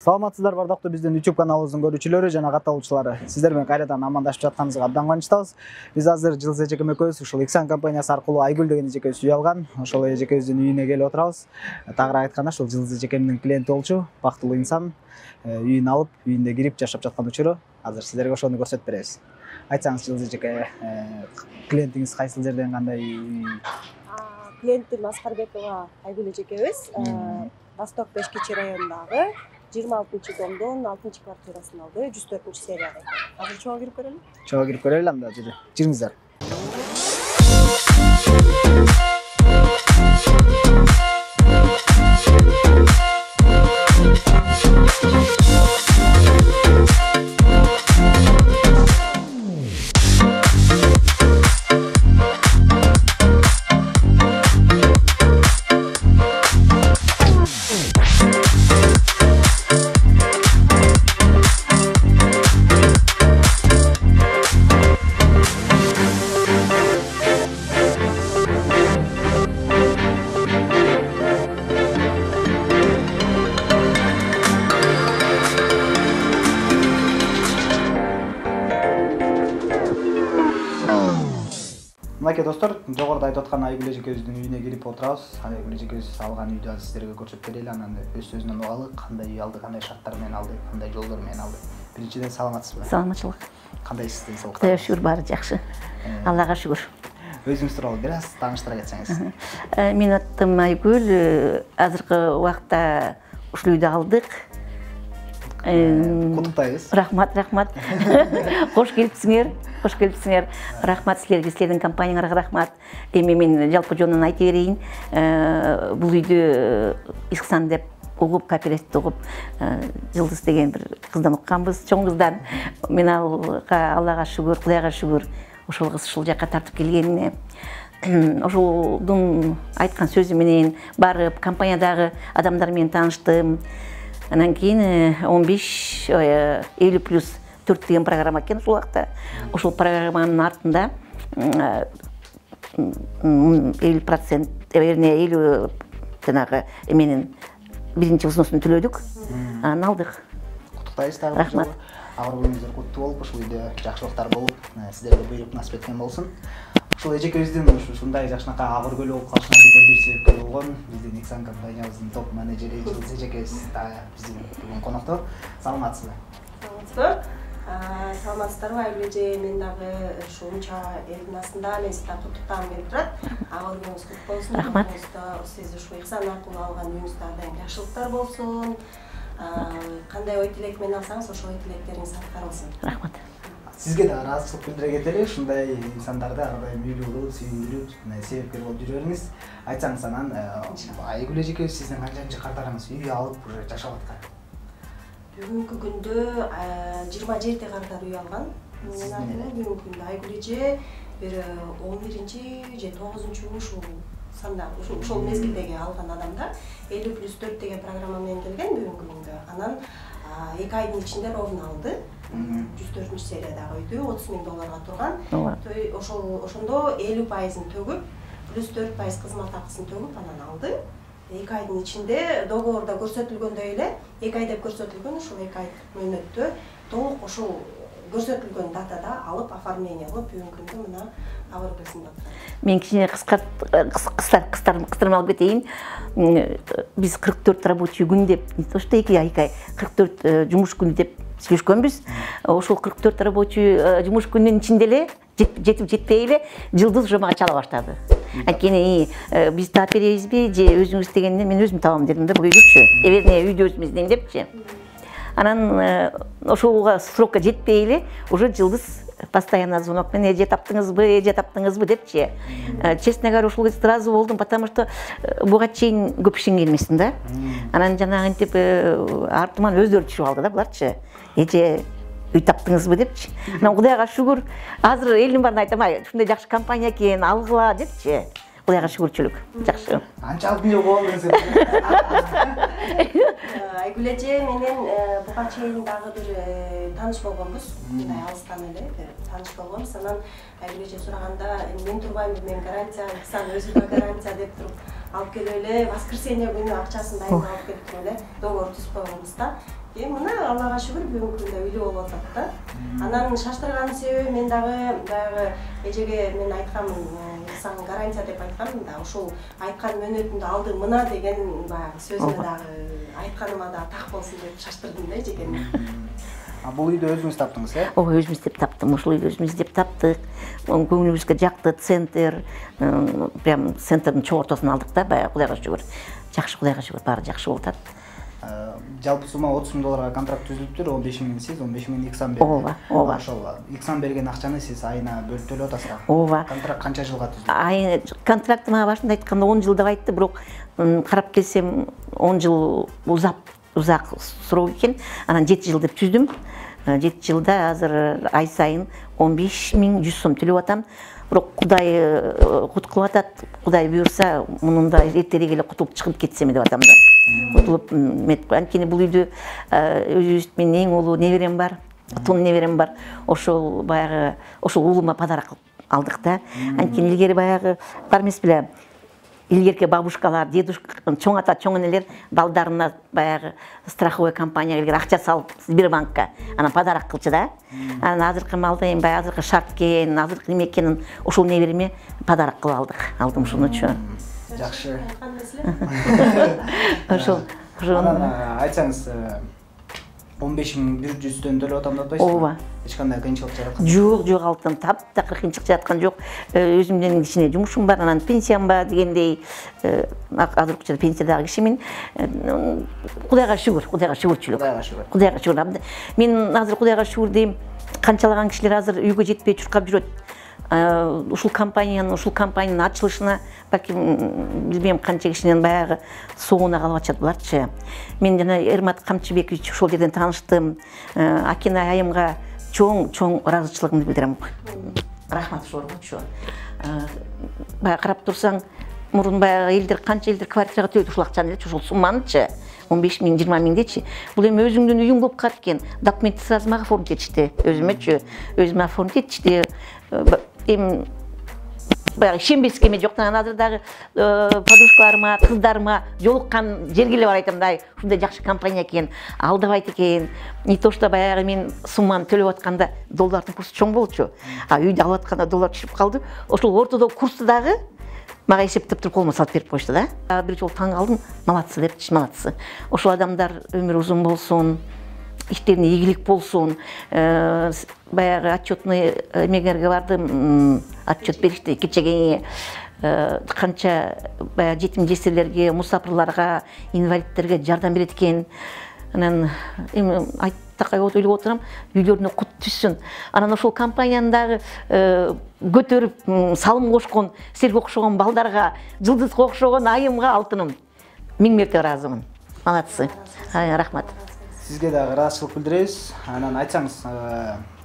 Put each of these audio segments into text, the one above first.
Саламатсыздар бардактуу биздин YouTube каналыбыздын көрүүчүлөрү жана катталуучулары. Сиздер менен кайрадан амандашып жатканыбызга абдан кубанычтабыз. Биз азыр Жылдыз эжекем экөөбүз ушул Иксан компаниясы аркылуу Айгүл деген эжекебиз үй алган. Ошол эжекебиздин үйүнө келип отурабыз. Тагыраак айтканда ушул Жылдыз эжекемдин клиенти болчу, бактылуу инсан. Үйүн алып, үйүндө кирип жашап жаткан учуру. Азыр сиздерге ошону көрсөтүп беребиз. Айтсаңыз Жылдыз эжеке, клиентиңиз кайсыл жерден кандай үй? Клиентим Аскарбекова Айгүл эжекебиз. Восток 5 Кичи районундагы 26-домдон 6 квартирасын алды, 104 серияда. Азыр чоға кирип көрөлү? Чоға кирип көрөлү анда, жүрүңүздөр. Мынакей достор, жогоруда айтып аткан Айгүл эжекебиздин үйүнө кирип отурабыз. Айгүл эжекебиз алган үйдү азыр сиздерге көрсөтүп берели, анан өз сөзүнөн угалы, кандай үй алды, кандай шарттар менен алды, кандай жолдор менен алды. Биринчиден саламатсызбы? Саламатчылык. Кандайсыз, денсаулык? Кудайга шүгүр, баары жакшы. Аллага шүгүр. Өзүңүз тууралуу бир аз тааныштыра кетсеңиз. Менин атым Айгүл, азыркы убакта ушул үйдү алдык. Куттуктайбыз. Рахмат. Кош келипсиңер. Рахмат силерге, силердин компанияңарга рахмат. Эми мен жалпы жонунан айта берейин. Бул үйдү Иксан деп угуп, кооперативди угуп, Жылдыз деген бир кыздан укканбыз, чоң кыздан. Мен Аллага шүгүр, Кудайга шүгүр, ошол кыз ушул жакка тартып келгенине. Ошолдун айткан сөзү менен барып, компаниядагы адамдар менен тааныштым. Анан кийин 50+4 деген программа экен ушул убакта. Ошол программанын артында 50%, 50 жанагы эменин биринчи взносун төлөдүк. Анан алдык. Куттуктайбыз дагы. Рахмат. Абыр күнүңүздөр куттуу болуп, ушул үйдө жакшылыктар болуп, сиздерге буйрук насип эткен болсун. Ушул эжекебиздин ушундай жакшынакай абыргөөлүү болуп калышына бир себепкер болгон биздин Иксан компаниябыздын топ менеджери Жылдыз эжекебиз биздин бүгүн конокто. Саламатсызбы? Саламатсыздарбы Айгүл эже, мен дагы ушул унча элдин астында мен сизди куттуктагым келип турат. Абыргөөңүз кут болсун. Рахмат. Сиз ушул Иксан аркылуу алган үйүңүздө ардайым жакшылыктар болсун. Кандай ой тилек менен алсаңыз, ошол ой тилектериңиз аткарылсын. Рахмат. Сизге да ыраазычылык билдире кетели, ушундай инсандарды ар дайым үйлүү кылып, сүйүндүрүп, себепкер болуп жүрө бериңиз. Айтсаңыз анан Айгүл эжекебиз сиздин канчанчы картарыңыз үй алып уже жашап аткан? Бүгүнкү күндө 27 картар үй алган. Мен аркылуу бүгүнкү күндө Айгүл эже бир 11-чи же 9-чу ушул санда ушул мезгилдеги алган адамдар 50+4 деген программа менен келген бүгүнкү күндө. Анан 2 айдын ичинде ровно алды. 104 сериядагы үйдү $30,000 турган. Ошондо 50%-ын төгүп, плюс 4% кызмат акысын төгүп анан алды. 2 айдын ичинде договордо көрсөтүлгөндөй эле, 2 ай деп көрсөтүлгөн, ушул 2 ай мөөнөттө толук ошол көрсөтүлгөн датада алып, оформление кылып, бүгүнкү күндө мына абыргөсүндө турат. Мен кичине кыстырма алып кетейин. Биз 44 рабочий күн деп, не то что 2 ай, 44 жумуш күнү деп сүйлөшкөнбүз. Ошол 44 рабочий жумуш күнүнүн ичинде эле жетип жетпей эле Жылдыз жомага чала баштады. Анткени биз таап беребизби же өзүңүз дегенде мен өзүм табам дедим да бул үйдүчү. Эверне үйдү өзүм издейм депчи. Анан ошолга срокко жетпей эле уже Жылдыз постоянно звонок менен эже таптыңызбы депчи. Честно говоря, ушул сразу болдум, потому что буга чейин көп ишин келмесин да. Анан жанагы интип артыман өздөрү түшүп алды да буларчы. Эже үй таптыңызбы депчи. Анан Кудайга шүгүр, азыр элдин баарына айтам, ушундай жакшы компания экен, алгыла депчи. Кудайга шүгүрчүлүк. Жакшы. Анча алдын жок болду десем. Айгүл эже менен буга чейин дагы бир тааныш болгонбуз. Мындай алыстан эле тааныш болгонбуз. Анан Айгүл эже сураганда, мен турбаймынбы, мен гарантия, Иксан өзү да гарантия деп туруп алып келип эле воскресенье күнү акчасын дайын алып келип туруп эле договор түзүп койгонбуз да. Мына Аллага шүгүр бүгүнкү күндө үйлүү болуп атат да. Анан шаштырганын себеби мен дагы баягы эжеге мен айтканмын, сага гарантия деп айтканмын да, ушул айткан мөөнөтүндү алды мына деген баягы сөзүнө дагы айтканыма да так болсун деп шаштырдым да эжеге. Бул үйдү өзүңүз таптыңыз, э? Ооба, өзүм издеп таптым. Ушул үйдү өзүм издеп таптык. Көңүлүбүзгө жакты центр, прям центрдин чогортосун алдык да, баягы Кудайга шүгүр. Жакшы, Кудайга шүгүр, баары жакшы болуп атат. Жалпы сумма 30 000 долларга контракт түзүлүптүр, 15 000 сиз, 15 000 Иксан берди. Ооба. Ошол Иксан берген акчаны сиз айына бөлүп төлөп атасызбы? Ооба. Контракт канча жылга түзүлдү? Контракты мага башында айтканда 10 жыл деп айтты, бирок карап келсем 10 жыл узак срок экен. Анан 7 жыл деп түздүм. 7 жылда азыр ай сайын 15 100 сом төлөп атам. Бирок Кудай кут кылып атат. Кудай буйрса, мунун да эртерээк эле кутулуп чыгып кетсем деп атам да. Кутулуп анткени бул үйдү өзүбүз менин эң улуу неберем бар. Тун неберем бар. Ошол баягы ошол уулума подарок алдык да. Анткени илгери баягы бар эмес беле? Илгерки бабушкалар, дедушка, чоң ата, чоң энелер балдарына баягы страховой компанияга илгери акча салып, Сбербанкка, анан подарок кылчу да. Анан азыркы маалда эми баягы азыркы шарт экен, азыркы неме экенин ошол небереме подарок кылып алдык. Алдым ушунучу. Жакшы. Ошол. Анан айтсаңыз 15 100 төлөп атам деп атпайсызбы? Ооба. Эч кандай кыйынчылык жараткан? Жок, алтын таптакыр кыйынчылык жараткан жок. Өзүмдүн кичине жумушум бар, анан пенсиям бар дегендей. Азыр учурда пенсиядагы кишимин. Кудайга шүгүр, кудайгачүгүрчүлүк. Кудайга шүгүр. Мен азыр Кудайга шүгүр дейм. Канчалаган кишилер азыр үйгө жетпей чуркап жүрөт. Ушул компаниянын ачылышына балким билбейм канча кишинин баягы соңуна калып атышат буларчы. Мен жана Эрмат Камчыбекович ошол жерден тааныштым. Акина айымга чоң ыраазычылыгымды билдирем. Рахмат ошолоргочу. Баягы карап турсаң, мурун баягы элдер канча элдер квартирага төлөйт ушул акчанычы, ушул сумманычы. 15 000 20 000 дечи. Бул эми өзүңдүн үйүң болуп калат экен. Документти сразу мага оформить этишти. Өзүмөчү. Өзүмө оформить этишти. Эми баягы ишенбеске эме жок. Анан азыр дагы подружкаларыма, кыздарыма жолуккан жерге эле барып айтам да, ушундай жакшы компания экен, алдабайт экен. Не то что баягы мен сумманы төлөп атканда доллардын курсу чоң болчу. Үйдү алып атканда доллар түшүп калды. Ошол ортодогу курсту дагы мага эсептеп туруп колума салып берип коюшту да. Бир жолу таң калдым, малатсы депчи, малатсы. Ошол адамдар өмүрү узун болсун, иштерине ийгилик болсун. Баягы отчетный эмегерге бардым, отчет беришти кечеге. Канча баягы жетим жесирлерге, мусафирларга, инвалидтерге жардам берет экен. Анан эми такай ойлоп отурам, үйлөрүнө кут түшсүн. Анан ошол компаниянын дагы көтөрүп салым кошкон, силерге окшогон балдарга, Жылдызга окшогон айымга алтыным. 1000 мерте ыраазымын. Малатсы. Рахмат. Сизге дагы ыраазычылык билдиребиз. Анан айтсаңыз,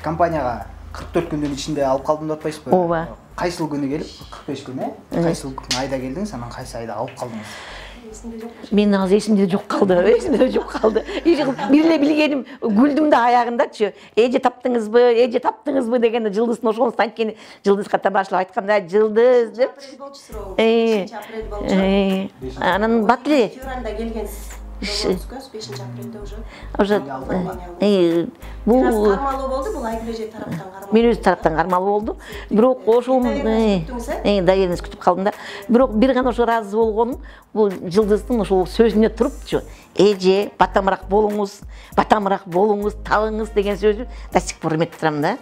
компанияга 44 күндүн ичинде алып калдым деп атпайсызбы? Ооба. Кайсыл күнү келип, 45 күн, кайсыл айда келдиңиз, анан кайсы айда алып калдыңыз? Мен азыр эсимде жок калды. Бир эле билгеним, күлдүм да аягындачы. Эже таптыңызбы дегенде Жылдыздын ошол анткени Жылдызга табашылап айтканда Жылдыз деп. апрель болчу. Анан батле. Февралда келгенсиз. 5 апрелде уже. Бул кармалуу болду, бул Айгүл тараптан кармалуу. Мен өз тараптан кармалуу болду. Бирок ошол дайырыңыз күтүп калдым да. Бирок бир гана ошо ыраазы болгонум, бул Жылдыздын ошол сөзүнө турупчу. Эже, батамыраак болуңуз, табыңыз деген сөзү да сих пор эметип турам да.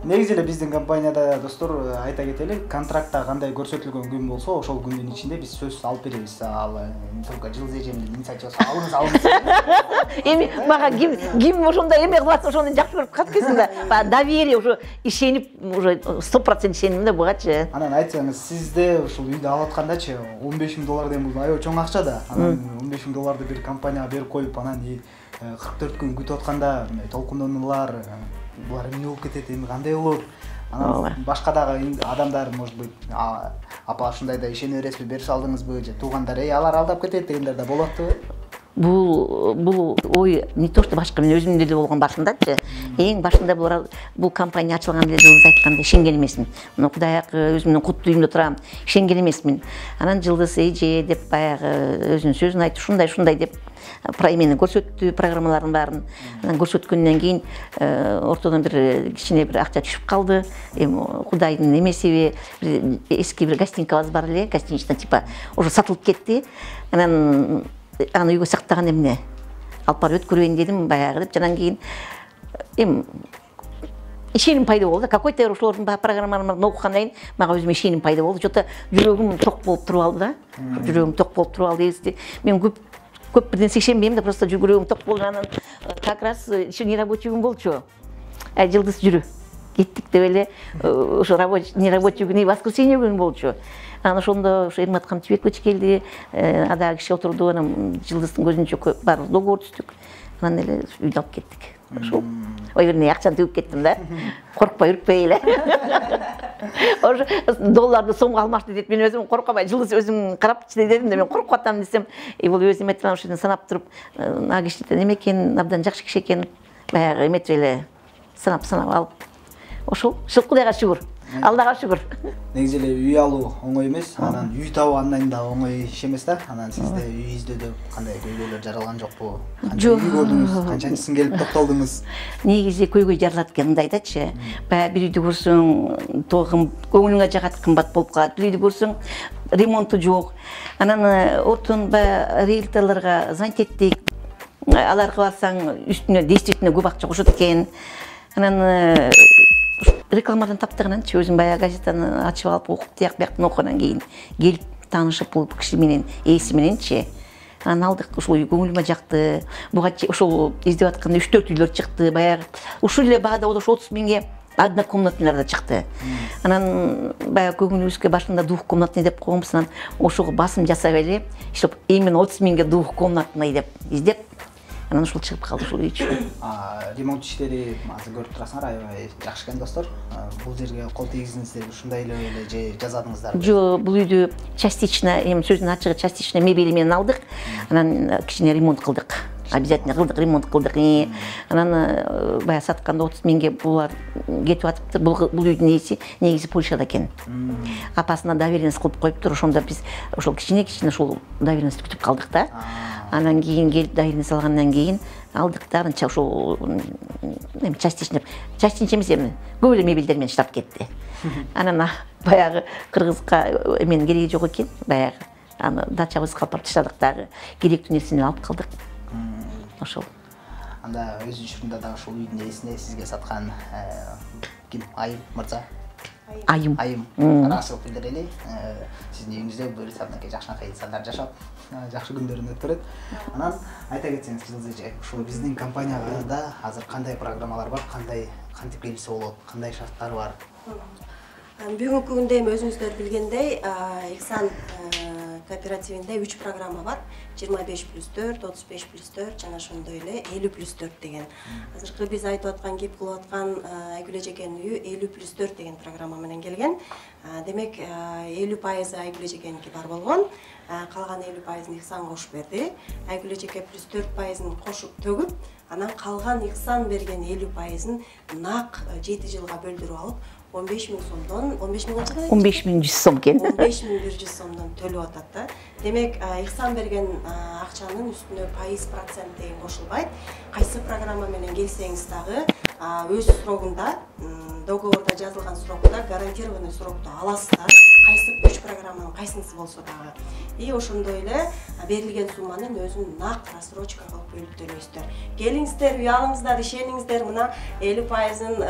Негизи эле биздин компанияда достор айта кетели, контрактта кандай көрсөтүлгөн күн болсо, ошол күндүн ичинде биз сөз алып беребиз. Ал только Жылдыз эжемдин инициативасы алыңыз. Эми мага ким ошондой эме кылат, ошону жакшы көрүп калат экенсиң да. Доверие уже ишенип, уже 100% ишендим да бугачы. Анан айтсаңыз, сизде ушул үйдү алып аткандачы 15 000 доллар деген бул аябай чоң акча да. Анан 15 000 долларды бир компанияга берип коюп, анан 44 күн күтүп атканда толкундонуулар, булар эмне болуп кетет, эми кандай болот? Анан башка дагы адамдар, может быть, апа ушундай да ишене бересизби, берип салдыңызбы, же туугандар, алар алдап кетет дегендер да болот. бул ой не то что башка мен өзүмдө эле болгон башындачы эң башында бул компания ачылганда эле Жылдыз айткандай ишенген эмесмин. Мына Кудай акы өзүмдүн куттуу үйүмдө турам, ишенген эмесмин. Анан Жылдыз эже деп баягы өзүнүн сөзүн айтып ушундай деп эмени көрсөттү, программалардын баарын. Анан көрсөткөндөн кийин ортодон бир кичине бир акча түшүп калды. Эми Кудайдын эмесиби, эски бир гостинкабыз бар эле, гостиничный типа уже сатылып кетти. Анан аны үйгө сактаган эмне алып барып өткөрөйүн дедим баягы деп. Анан кийин эми ишеним пайда болду. Какой-то ошолордун программаларын окугандан кийин мага өзүмө ишеним пайда болду. Жото жүрөгүм ток болуп туруп алды да. Жүрөгүм ток болуп туруп алды дегенде мен көп бир нерсе ишенбейм да, просто жүрөгүм ток болгонунан как раз еще нерабочий күн болчу. Жылдыз жүрү кеттик деп эле ошо нерабочий күнү воскресенье күнү болчу. Анан ошондо ошо Эрмат Камчыбекович келди, ада киши отурду, анан Жылдыздын көзүнчө бар договор түздүк. Анан эле үйдө алып кеттик. Ошол. Ой, вернее, акчаны төгүп кеттим да. Коркпой, үркпөй эле. Ошо долларды сомго алмашты деп мен өзүм коркпай, Жылдыз өзүм карап дедим да, мен коркуп атам десем, бул өзүм айтам ушуну санап туруп, а киши неме экен, абдан жакшы киши экен. Баягы эметип эле санап алып. Ошол, Кудайга шүгүр. Аллага шүгүр. Негизи эле үй алуу оңой эмес, анан үй табуу андан да оңой иш эмес да. Анан сизде үй издөөдө кандай көйгөйлөр жаралган жокпу? Канча үй көрдүңүз, канчанчысын келип токтолдуңуз? Негизи көйгөй жаралат экен, мындайдачы. Баягы бир үйдү көрсөң, көңүлүңө жагат, кымбат болуп калат. Бир үйдү көрсөң, ремонту жок. Анан ортон баягы риэлторлорго звонить эттик. Аларга барсаң, үстүнө действительно көп акча кошот экен. Анан рекламадан таптыгынанчы өзүм баягы газетаны ачып алып окуп тияк бияктан окугандан кийин келип таанышып бул киши менен, ээси мененчи. Анан алдык, ушул үй көңүлүмө жакты. Буга издеп атканда 3-4 үйлөр чыкты. Баягы ушул эле баада болду, 30 миңге однокомнатныйлар да чыкты. Анан баягы көңүлүбүзгө башында двухкомнатный деп койгонбуз, анан ошого басым жасап эле, иштеп именно 30 миңге двухкомнатный деп издеп, анан ушул чыгып калды ушул үйчү. Ремонт иштери азыр көрүп турасыңар, аябай жакшы экен достор. Бул жерге кол тийгиздиңиздер, ушундай эле же жазадыңыздарбы? Жок, бул үйдү частично, эми сөздүн ачыгы частично мебели менен алдык. Анан кичине ремонт кылдык. Обязательно кылдык, ремонт кылдык. Анан баягы сатканда 30 миңге булар кетип атыптыр. Бул үйдүн ээси негизи Польшада экен. Апасына доверенность кылып коюптур. Ошондо биз ошол кичине ошол доверенность күтүп калдык да. Анан кийин келип доверенность алгандан кийин алдык да, анча ошол эми частично эмес, эми көп эле мебелдер менен иштеп кетти. Анан баягы кыргызга эменин кереги жок экен, баягы аны дачабызга алып барып таштадык дагы, керектүү нерсени алып калдык. Ошол. Анда өз учурунда дагы ушул үйдүн ээсине сизге саткан ким? Айым мырза? Айым. Расылов билдирели. Сиздин үйүңүздө бир сабынакей жакшынакай инсандар жашап, жакшы күндөрүн өткөрөт. Анан айта кетсеңиз, Жылдыз эже, ушул биздин компанияда азыр кандай программалар бар, кантип келсе болот, кандай шарттар бар? Бүгүнкү күндө эми өзүңүздөр билгендей, Ихсан кооперативинде 3 программа бар. 25+4, 35+4 жана ошондой эле 50+4 деген. Азыркы биз айтып аткан, кеп кылып аткан Айгүл эжекенин үйү 50+4 деген программа менен келген. Демек 50% Айгүл эжекеники бар болгон. Калган 50%-ын Ихсан кошуп берди. Айгүл эжеке +4%-ын кошуп төгүп, анан калган Ихсан берген 50%-ын нак 7 жылга бөлдүрүп алып 15 миң сомдон, 15 миң кача? 15.100 сом экен. 15.100 сомдон төлөп атат да. Демек, Ихсан берген акчанын үстүнө пайыз процент деген кошулбайт. Кайсы программа менен келсеңиз дагы өз срогунда, договорда жазылган срокта, гарантированный срокто аласыздар. Кайсы 3 программанын кайсынысы болсо дагы. И ошондой эле берилген сумманын өзүн нак рассрочка кылып бөлүп төлөйсүздөр. Келиңиздер, үй алыңыздар, ишениңиздер, мына 50%-ын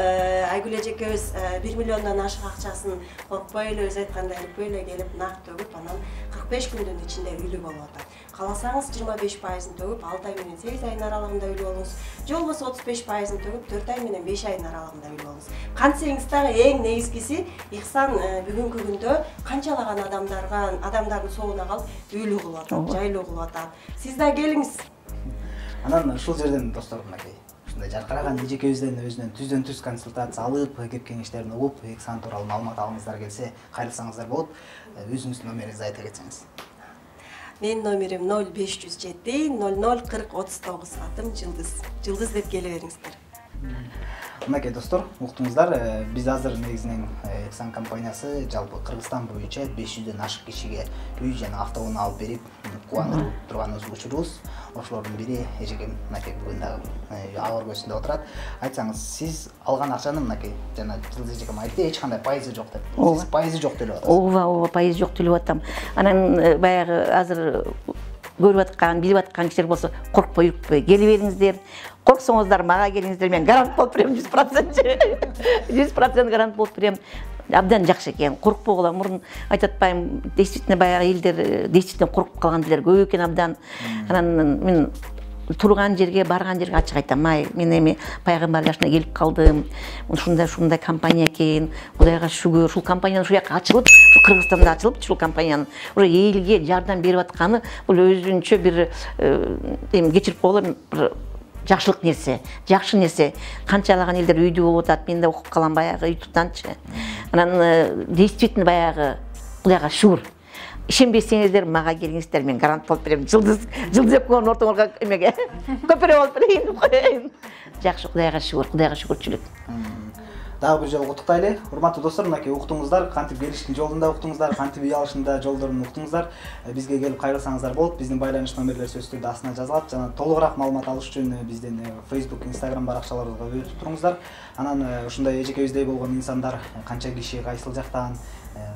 Айгүл эжекебиз 1 миллиондон ашык акчасын коркпой эле, өзү айткандай үркпөй эле келип нак төгүп, анан 45 күндүн ичинде үйлүү болуп атат. Каласаңыз 25%-ын төгүп 6 ай менен 8 айдын аралыгында үйлүү болуңуз. Же болбосо 35%-ын төгүп 4 ай менен 5 айдын аралыгында үйлүү болуңуз. Кантсеңиз дагы эң негизгиси Ихсан бүгүнкү күндө канчалаган адамдардын соогуна калып үйлүү кылып атат, жайлуу кылып атат. Сиз да келиңиз. Анан ушул жерден достор, мынакей ушундай жаркыраган эжекебизден өзүнөн түздөн-түз консультация алып, кеп кеңештерин угуп, Ихсан тууралуу маалымат алгыңыздар келсе, кайрылсаңыздар болот. Өзүңүздүн номериңизди айта кетсеңиз. Менин номерим 0507 00 40 39. Атым Жылдыз. Жылдыз деп келе бериңиздер. Мынакей достор, уктуңуздар, биз азыр негизинен Эксан компаниясы жалпы Кыргызстан боюнча 500дөн ашык кишиге үй жана автоунаа алып берип, кубандырып турганыбыз учурубуз. Ошолордун бири эжекем мынакей бүгүн дагы ага көргөсүндө отурат. Айтсаңыз, сиз алган акчанын мынакей жана Жылдыз эжекем айтты, эч кандай пайызы жок деп. Сиз пайызы жок төлөп атасыз. ооба пайыз жок төлөп атам. Анан баягы азыр көрүп аткан, билип аткан кишилер болсо коркпой үркпөй келе бериңиздер. Корксоңуздар мага келиңиздер, мен гарант болуп берем 100%. 100% гарант болуп берем. Абдан жакшы экен. Коркпогула мурун айтып атпайм, действительно баягы элдер действительно коркуп калган элдер көп экен абдан. Анан мен турган жерге, барган жерге ачык айтам. Мен эми пайгамбар жашына келип калдым. Ушундай компания экен. Кудайга шүгүр. Ушул компаниянын ушул жакка ачылып, ушу Кыргызстанда ачылып, ушул компаниянын уже элге жардам берип атканы бул өзүнчө бир эми кечирип коелу, жакшылык нерсе, жакшы нерсе. Канчалаган элдер үйдү болуп атат, мен да окуп калам баягы үй туттанчы. Анан действительно баягы Кудайга шүгүр. Ишенбесеңиздер мага келиңиздер, мен гарант болуп берем. Жылдыз экөөнүн ортоңорго эмеге көпүрө болуп берейин. Жакшы, Кудайга шүгүрчүлүк. Дагы бир жолу куттуктайлы. Урматтуу достор, мынакей уктуңуздар, кантип келиштин жолунда уктуңуздар, кантип үй алышында жолдорун уктуңуздар. Бизге келип кайрылсаңыздар болот. Биздин байланыш номерлери сөзсүз түрдө астына жазылат. Жана толугураак маалымат алыш үчүн биздин Facebook, Instagram баракчаларыбызга өтүп туруңуздар. Анан ушундай эжекебиздей болгон инсандар канча киши кайсыл жактан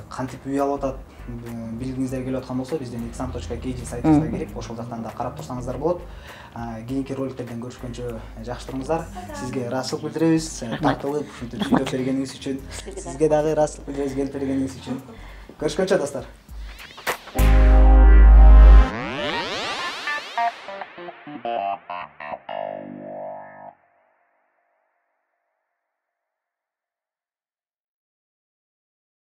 кантип үй алып атат билгиңиздер келип аткан болсо, биздин iksan.kg сайтыбызга кирип, ошол жактан да карап турсаңыздар болот. Кийинки роликтерден көрүшкөнчө жакшы туруңуздар. Сизге ыраазычылык билдиребиз. Тартылып, ушинтип сүйлөп бергениңиз үчүн. Сизге дагы ыраазычылык билдиребиз келип бергениңиз үчүн. Көрүшкөнчө достор.